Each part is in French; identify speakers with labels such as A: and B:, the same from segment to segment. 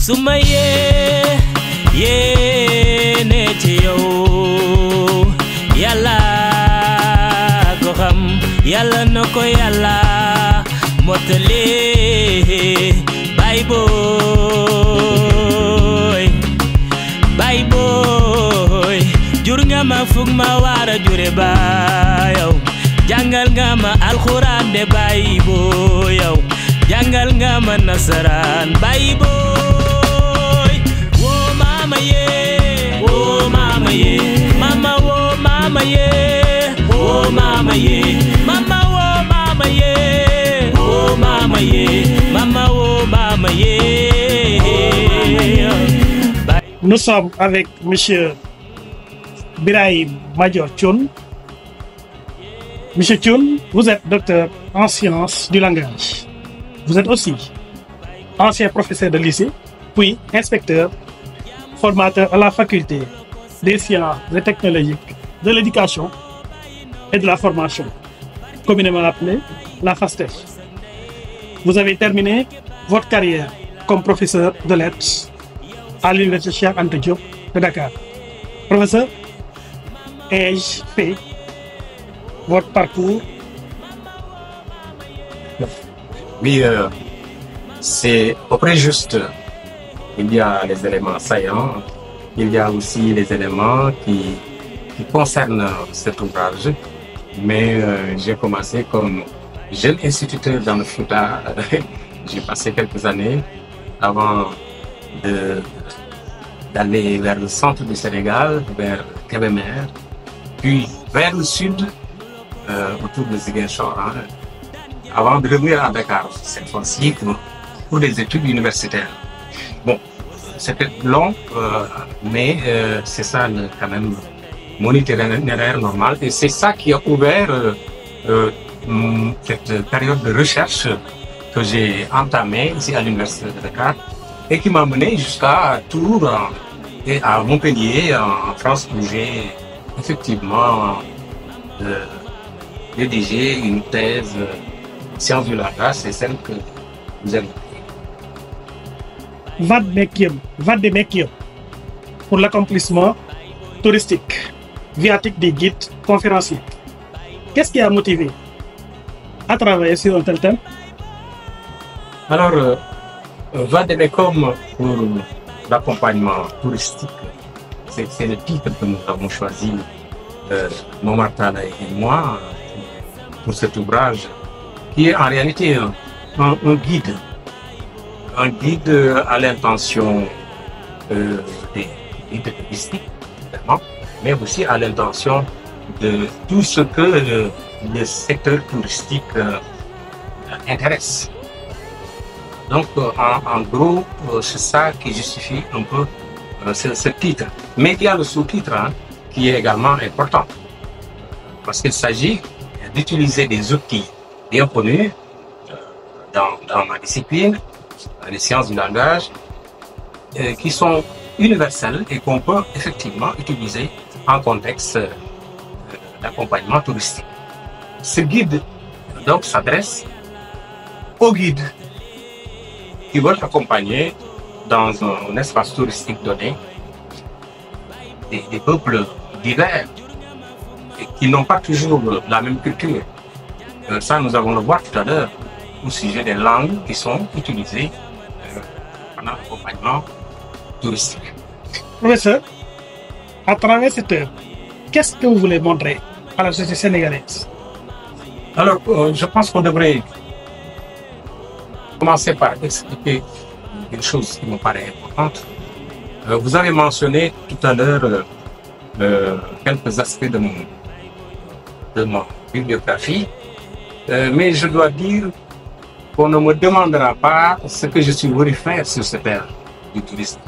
A: suma yéene ci yow yàlla ko xam yàlla na ko yàlla mottali bay boy jur nga ma fug ma wara jure ba yow jàngal nga ma alxuraan de bay boy yow jàngal nga ma nasaraan bay boy wo mama ye mama wo mama ye mama ye mama wo mama ye mama ye mama wo mama ye.
B: Nous sommes avec monsieur Birahim Madior Thioune. Monsieur Thioune, vous êtes docteur en sciences du langage. Vous êtes aussi ancien professeur de lycée, puis inspecteur, formateur à la faculté des sciences et technologiques de l'éducation et de la formation, communément appelée la FASTEF. Vous avez terminé votre carrière comme professeur de lettres à l'université Cheikh Anta Diop de Dakar. Professeur, ai-je fait votre parcours?
C: Oui, c'est à peu près juste. Il y a les éléments saillants, il y a aussi les éléments qui concernent cet ouvrage. Mais j'ai commencé comme jeune instituteur dans le Fouta. J'ai passé quelques années avant d'aller vers le centre du Sénégal, vers Kébémer, puis vers le sud, autour de Ziguinchor, avant de revenir à Dakar, cette fois-ci pour des études universitaires. Bon, c'était long, mais c'est ça quand même mon itinéraire normal, et c'est ça qui a ouvert cette période de recherche que j'ai entamée ici à l'université de Dakar et qui m'a mené jusqu'à Tours et à Montpellier en France, où j'ai effectivement rédigé une thèse sciences du langage, c'est celle que vous avez.
B: Vademecum pour l'accomplissement touristique, viatique des guides conférenciers. Qu'est-ce qui a motivé à travailler sur un tel thème?
C: Alors, Vademecum pour l'accompagnement touristique, c'est le titre que nous avons choisi, Momar Talla et moi, pour cet ouvrage, qui est en réalité un guide à l'intention des guides touristiques, évidemment, mais aussi à l'intention de tout ce que le secteur touristique intéresse. Donc, en gros, c'est ça qui justifie un peu ce titre. Mais il y a le sous-titre qui est également important, parce qu'il s'agit d'utiliser des outils bien connus dans ma discipline, les sciences du langage, qui sont universels et qu'on peut effectivement utiliser en contexte d'accompagnement touristique. Ce guide donc s'adresse aux guides qui veulent accompagner dans un espace touristique donné des peuples divers et qui n'ont pas toujours la même culture. Ça, nous allons le voir tout à l'heure au sujet des langues qui sont utilisées pendant l'accompagnement touristique.
B: Professeur, à travers cette œuvre, qu'est-ce que vous voulez montrer à la société sénégalaise?
C: Alors, je pense qu'on devrait commencer par expliquer une chose qui me paraît importante. Vous avez mentionné tout à l'heure quelques aspects de ma bibliographie, mais je dois dire qu'on ne me demandera pas ce que je suis venu faire sur cette ère du tourisme,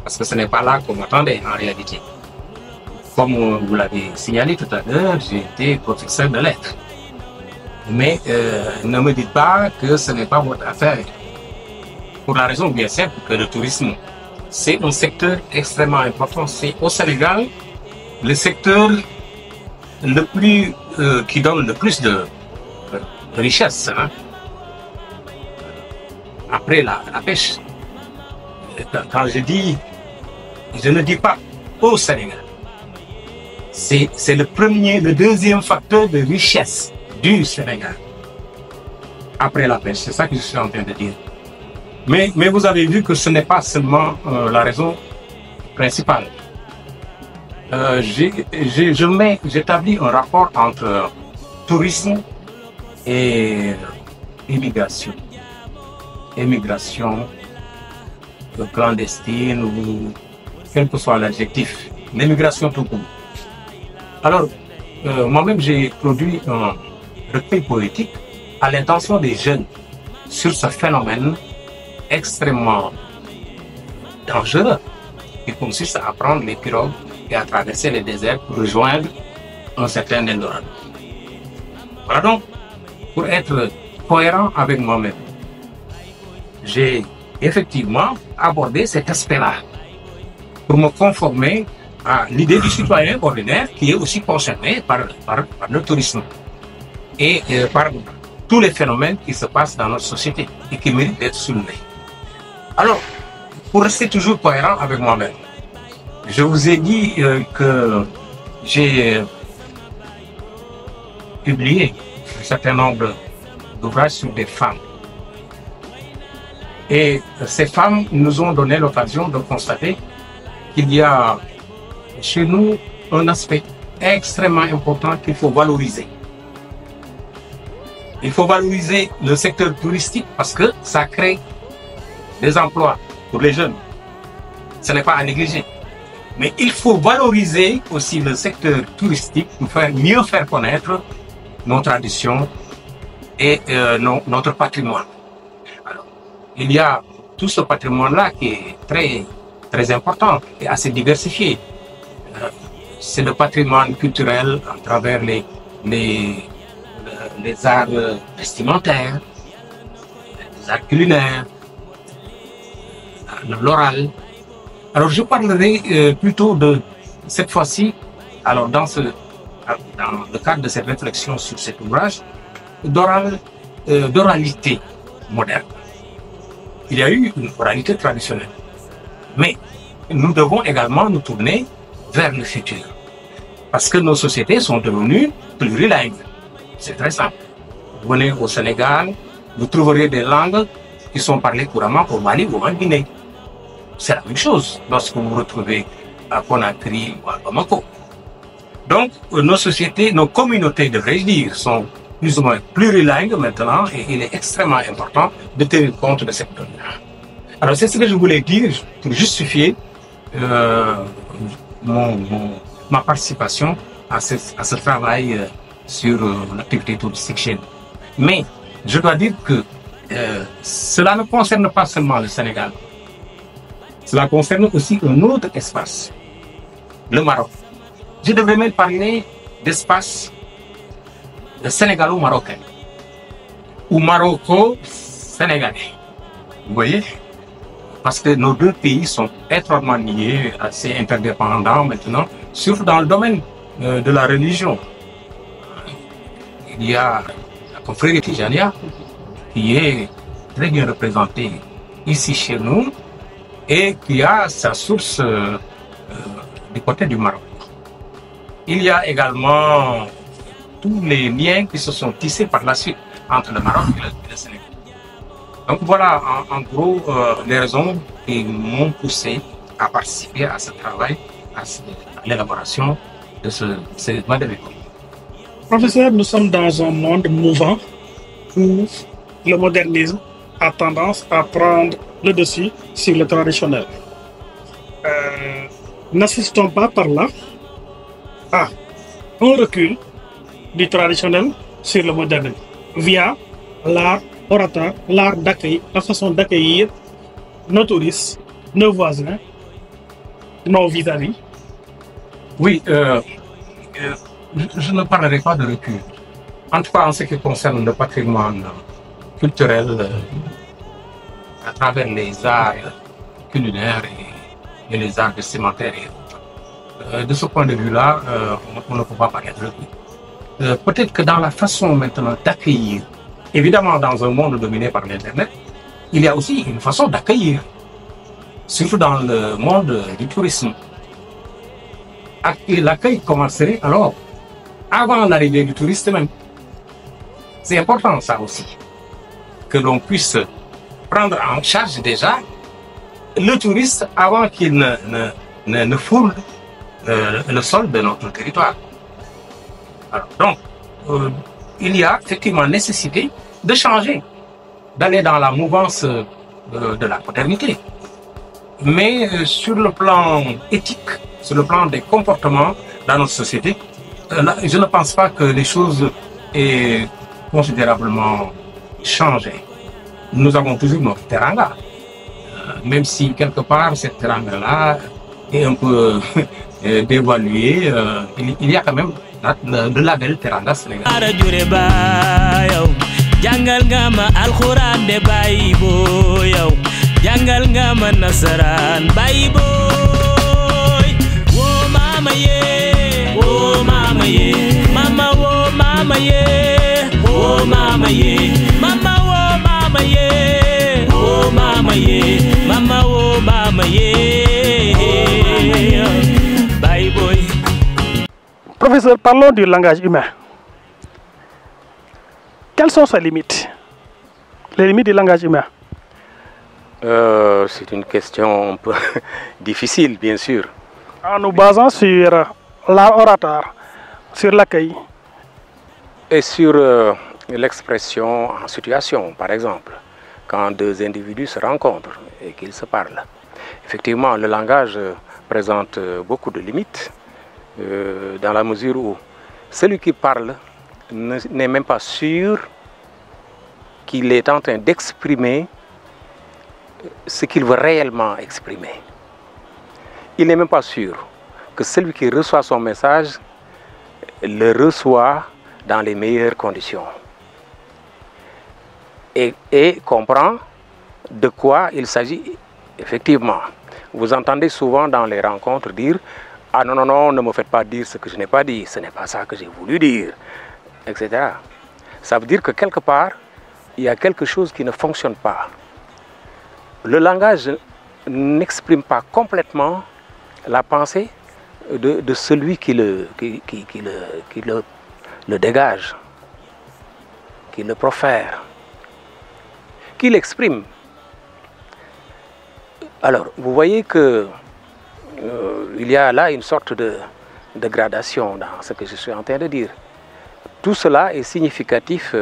C: parce que ce n'est pas là qu'on m'attendait en réalité. Comme vous l'avez signalé tout à l'heure, j'ai été professeur de lettres. Mais ne me dites pas que ce n'est pas votre affaire. Pour la raison bien simple que le tourisme, c'est un secteur extrêmement important. C'est au Sénégal le secteur le plus qui donne le plus de richesse, après la pêche. quand je dis, je ne dis pas au Sénégal. C'est le deuxième facteur de richesse du Sénégal. Après la pêche, c'est ça que je suis en train de dire. Mais vous avez vu que ce n'est pas seulement la raison principale. J'établis un rapport entre tourisme et immigration. Immigration clandestine ou quel que soit l'adjectif. L'immigration tout court. Alors, moi-même, j'ai produit un recueil poétique à l'intention des jeunes sur ce phénomène extrêmement dangereux qui consiste à prendre les pirogues et à traverser les déserts pour rejoindre un certain Eldorado. Voilà donc, pour être cohérent avec moi-même, j'ai effectivement abordé cet aspect-là pour me conformer à l'idée du citoyen ordinaire qui est aussi concerné par le tourisme et par tous les phénomènes qui se passent dans notre société et qui méritent d'être soulevés. Alors, pour rester toujours cohérent avec moi-même, je vous ai dit que j'ai publié un certain nombre d'ouvrages sur des femmes. Et ces femmes nous ont donné l'occasion de constater qu'il y a chez nous un aspect extrêmement important qu'il faut valoriser. Il faut valoriser le secteur touristique parce que ça crée des emplois pour les jeunes. Ce n'est pas à négliger. Mais il faut valoriser aussi le secteur touristique pour mieux faire connaître nos traditions et notre patrimoine. Alors, il y a tout ce patrimoine-là qui est très, très important et assez diversifié. C'est le patrimoine culturel à travers les arts vestimentaires, les arts culinaires, l'oral. Alors je parlerai plutôt de cette fois-ci, alors dans le cadre de cette réflexion sur cet ouvrage, d'oralité moderne. Il y a eu une oralité traditionnelle, mais nous devons également nous tourner vers le futur, parce que nos sociétés sont devenues plurilingues. C'est très simple. Vous venez au Sénégal, vous trouverez des langues qui sont parlées couramment au Mali ou en Guinée. C'est la même chose lorsque vous vous retrouvez à Conakry ou à Bamako. Donc, nos sociétés, nos communautés, devrais-je dire, sont plus ou moins plurilingues maintenant et il est extrêmement important de tenir compte de cette donne-là. Alors, c'est ce que je voulais dire pour justifier ma participation à ce travail sur l'activité touristique chez nous. Mais je dois dire que cela ne concerne pas seulement le Sénégal. Cela concerne aussi un autre espace, le Maroc. Je devrais même parler d'espace sénégalo-marocain ou maroco-sénégalais. Vous voyez? Parce que nos deux pays sont étroitement liés, assez interdépendants maintenant, surtout dans le domaine de la religion. Il y a la confrérie Tijania qui est très bien représentée ici chez nous et qui a sa source du côté du Maroc. Il y a également tous les liens qui se sont tissés par la suite entre le Maroc et le Sénégal. Donc voilà en gros les raisons qui m'ont poussé à participer à ce travail, à l'élaboration de ce modèle économique.
B: Professeur, nous sommes dans un monde mouvant où le modernisme a tendance à prendre le dessus sur le traditionnel. N'assistons pas par là à un recul du traditionnel sur le moderne via l'art oratoire, l'art d'accueil, la façon d'accueillir nos touristes, nos voisins, nos vis-à-vis.
C: Oui, je ne parlerai pas de recul. En tout cas, en ce qui concerne le patrimoine culturel à travers les arts culinaires et les arts vestimentaires et autres. De ce point de vue-là, on ne peut pas parler de recul. Peut-être que dans la façon maintenant d'accueillir, évidemment dans un monde dominé par l'Internet, il y a aussi une façon d'accueillir. surtout dans le monde du tourisme. Et l'accueil commencerait alors avant l'arrivée du touriste même. C'est important ça aussi, que l'on puisse prendre en charge déjà le touriste avant qu'il ne foule le sol de notre territoire. Alors, donc, il y a effectivement nécessité de changer, d'aller dans la mouvance de la modernité. Mais sur le plan éthique, sur le plan des comportements dans notre société, je ne pense pas que les choses aient considérablement changé. Nous avons toujours notre teranga, même si quelque part cette teranga-là est un peu dévaluée, il y a quand même de la belle teranga sénégalaise.
A: Jangal ngama alquran de baybo yow jangal ngama nasaran baybo wo mama ye mama wo mama ye mama ye mama wo mama ye mama ye mama wo mama ye baybo.
B: Professeur, parlons du langage humain. Quelles sont ses limites? Les limites du langage humain?
D: C'est une question un peu difficile, bien sûr.
B: En nous basant sur l'art oratoire, sur l'accueil.
D: Et sur l'expression en situation, par exemple, quand deux individus se rencontrent et qu'ils se parlent. Effectivement, le langage présente beaucoup de limites, dans la mesure où celui qui parle n'est même pas sûr qu'il est en train d'exprimer ce qu'il veut réellement exprimer. Il n'est même pas sûr que celui qui reçoit son message le reçoit dans les meilleures conditions et comprend de quoi il s'agit effectivement. Vous entendez souvent dans les rencontres dire « Ah non, non, non, ne me faites pas dire ce que je n'ai pas dit, ce n'est pas ça que j'ai voulu dire », etc. Ça veut dire que quelque part, il y a quelque chose qui ne fonctionne pas. Le langage n'exprime pas complètement la pensée de celui qui le dégage, qui le profère, qui l'exprime. Alors, vous voyez que il y a là une sorte de gradation dans ce que je suis en train de dire. Tout cela est significatif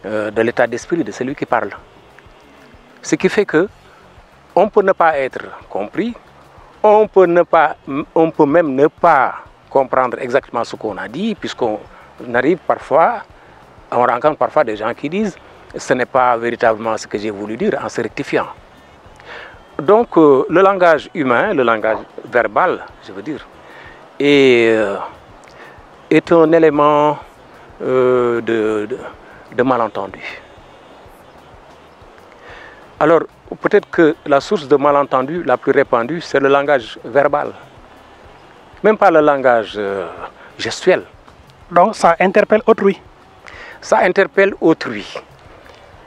D: de l'état d'esprit de celui qui parle. Ce qui fait que on peut ne pas être compris, on peut même ne pas comprendre exactement ce qu'on a dit, puisqu'on arrive parfois, on rencontre parfois des gens qui disent ce n'est pas véritablement ce que j'ai voulu dire en se rectifiant. Donc le langage humain, le langage verbal, je veux dire, est un élément de malentendu. Alors, peut-être que la source de malentendu la plus répandue, c'est le langage verbal. Même pas le langage gestuel.
B: Donc, ça interpelle autrui.
D: Ça interpelle autrui.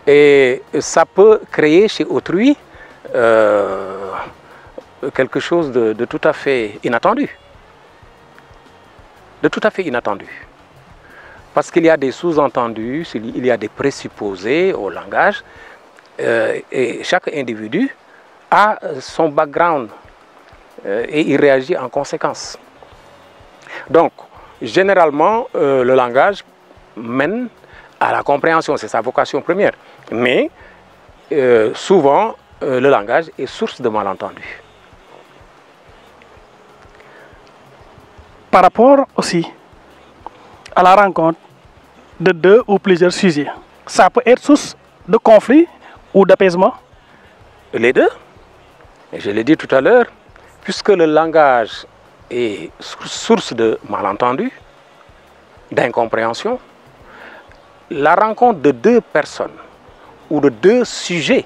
D: Et ça peut créer chez autrui quelque chose de tout à fait inattendu. De tout à fait inattendu. Parce qu'il y a des sous-entendus, il y a des présupposés au langage, et chaque individu a son background et il réagit en conséquence. Donc, généralement, le langage mène à la compréhension, c'est sa vocation première. Mais souvent, le langage est source de malentendus.
B: Par rapport aussi à la rencontre de deux ou plusieurs sujets, ça peut être source de conflit ou d'apaisement?
D: Les deux. Et je l'ai dit tout à l'heure, puisque le langage est source de malentendus, d'incompréhension, la rencontre de deux personnes ou de deux sujets,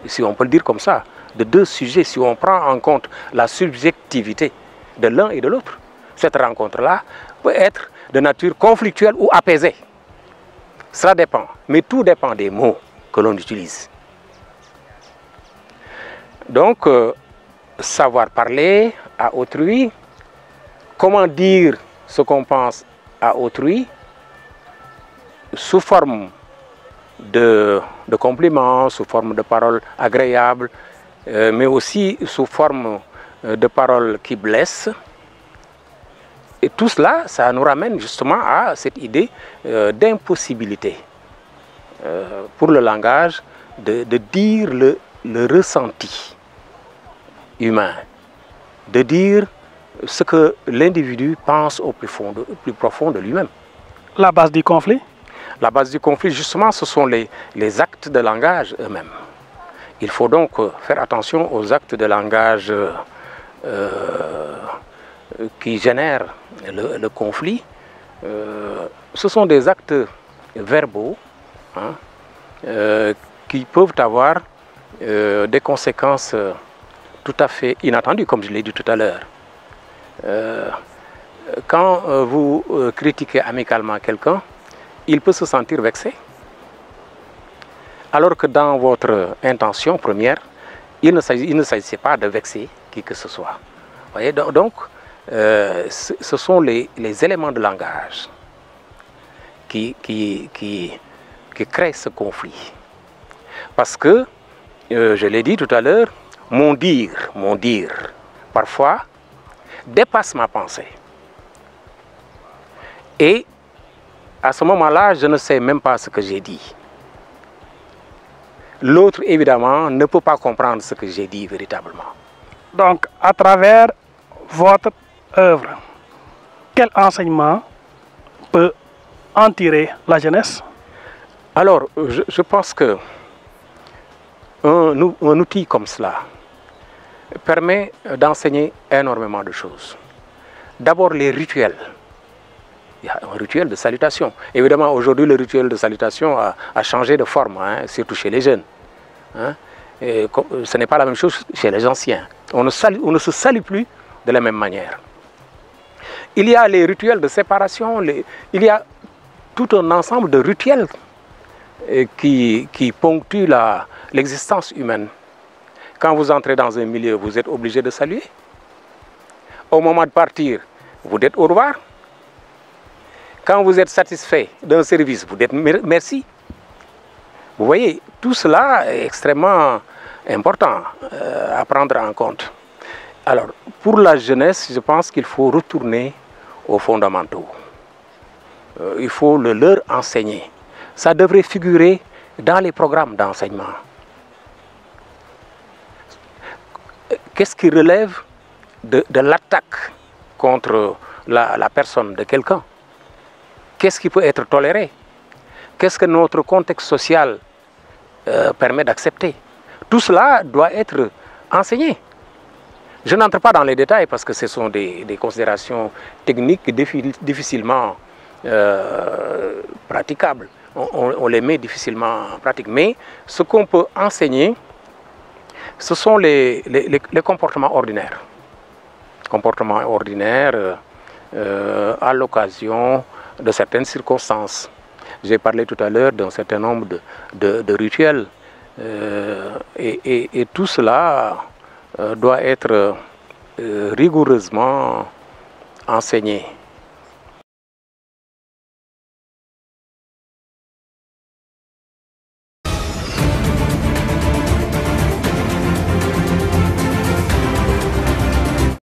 D: si on peut le dire comme ça, de deux sujets, si on prend en compte la subjectivité de l'un et de l'autre, cette rencontre-là peut être de nature conflictuelle ou apaisée. Ça dépend, mais tout dépend des mots que l'on utilise. Donc, savoir parler à autrui, comment dire ce qu'on pense à autrui, sous forme de compliments, sous forme de paroles agréables, mais aussi sous forme de paroles qui blessent. Et tout cela, ça nous ramène justement à cette idée d'impossibilité pour le langage de dire le ressenti humain, de dire ce que l'individu pense au plus profond de lui-même.
B: La base du conflit?
D: La base du conflit, justement, ce sont les actes de langage eux-mêmes. Il faut donc faire attention aux actes de langage qui génèrent le conflit. Ce sont des actes verbaux, hein, qui peuvent avoir des conséquences tout à fait inattendues, comme je l'ai dit tout à l'heure. Quand vous critiquez amicalement quelqu'un, il peut se sentir vexé. Alors que dans votre intention première, il ne s'agissait pas de vexer qui que ce soit. Vous voyez, donc, ce sont les éléments de langage qui créent ce conflit. Parce que, je l'ai dit tout à l'heure, mon dire, parfois, dépasse ma pensée. Et à ce moment-là, je ne sais même pas ce que j'ai dit. L'autre, évidemment, ne peut pas comprendre ce que j'ai dit véritablement.
B: Donc, à travers votre œuvre, quel enseignement peut en tirer la jeunesse?
D: Alors, je pense que un outil comme cela permet d'enseigner énormément de choses. D'abord, les rituels. Il y a un rituel de salutation. Évidemment, aujourd'hui, le rituel de salutation a changé de forme, hein, surtout chez les jeunes. Hein. Et ce n'est pas la même chose chez les anciens. On ne se salue plus de la même manière. Il y a les rituels de séparation, il y a tout un ensemble de rituels qui ponctuent l'existence humaine. Quand vous entrez dans un milieu, vous êtes obligé de saluer. Au moment de partir, vous dites au revoir. Quand vous êtes satisfait d'un service, vous dites merci. Vous voyez, tout cela est extrêmement important à prendre en compte. Alors, pour la jeunesse, je pense qu'il faut retourner aux fondamentaux. Il faut leur enseigner. Ça devrait figurer dans les programmes d'enseignement. Qu'est-ce qui relève de l'attaque contre la personne de quelqu'un? Qu'est-ce qui peut être toléré? Qu'est-ce que notre contexte social permet d'accepter? Tout cela doit être enseigné. Je n'entre pas dans les détails parce que ce sont des considérations techniques difficilement praticables. On les met difficilement en pratique. Mais ce qu'on peut enseigner, ce sont les comportements ordinaires. Comportements ordinaires à l'occasion de certaines circonstances. J'ai parlé tout à l'heure d'un certain nombre de rituels. Et tout cela doit être rigoureusement enseigné.